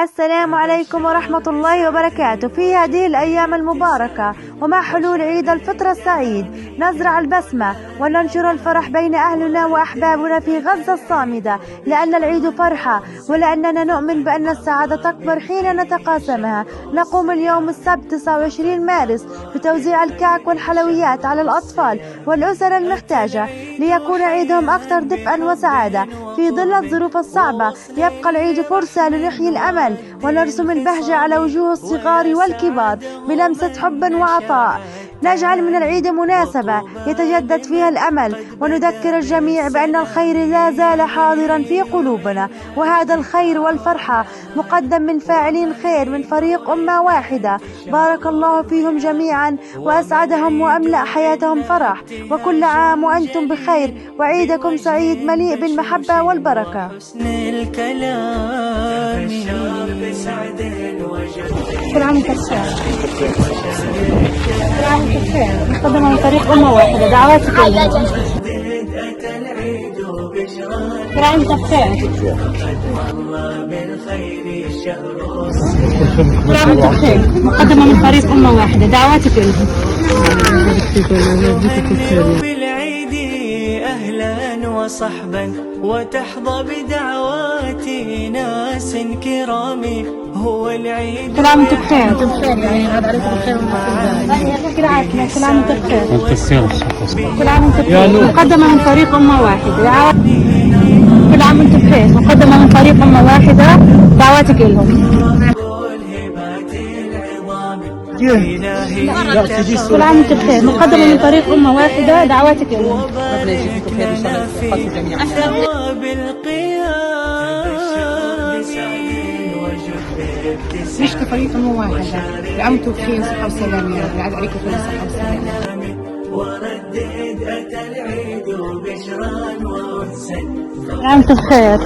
السلام عليكم ورحمة الله وبركاته. في هذه الأيام المباركة ومع حلول عيد الفطر السعيد نزرع البسمة وننشر الفرح بين أهلنا وأحبابنا في غزة الصامدة، لأن العيد فرحة ولأننا نؤمن بأن السعادة تكبر حين نتقاسمها. نقوم اليوم السبت 29 مارس بتوزيع الكعك والحلويات على الأطفال والأسر المحتاجة ليكون عيدهم أكثر دفئا وسعادة. في ظل الظروف الصعبة يبقى العيد فرصة لنحيي الأمل ونرسم البهجة على وجوه الصغار والكبار بلمسة حب وعطاء. نجعل من العيد مناسبة يتجدد فيها الأمل وندكر الجميع بأن الخير لا زال حاضرا في قلوبنا، وهذا الخير والفرحة مقدم من فاعلين خير من فريق أمة واحدة. بارك الله فيهم جميعا وأسعدهم وأملأ حياتهم فرح، وكل عام وأنتم بخير وعيدكم سعيد مليء بالمحبة والبركة. كل عام وانتم بخير. كل عام وانتم بخير. مقدمة من فريق أمة واحدة. دعواتك لهم. كل عام وانتم بخير. كل عام وانتم بخير. مقدمة من فريق أمة واحدة. دعواتك لهم. أهلا وصحبا وتحظى بدعواتي ناس كرام. هو العيد. كل عام وانتم بخير. يعني هذا عليكم الخير كل عام وانتم بخير. كل عام وانتم بخير. مقدمة من فريق أمة واحدة. كل عام وانتم بخير. مقدمة من فريق أمة واحدة. دعواتك لهم. كل عام وانتم بخير. مقدمة من طريق أمة واحدة. دعواتك لهم. ربنا يجزيكم خير إن شاء الله جميعا. نشكر فريق أمة واحدة. وأنتم بخير وصحة وسلامة يا رب. يعاد عليكم كل صحة وسلامة. وردد أتى العيد بشرا وأنسا. كل عام وانتم بخير.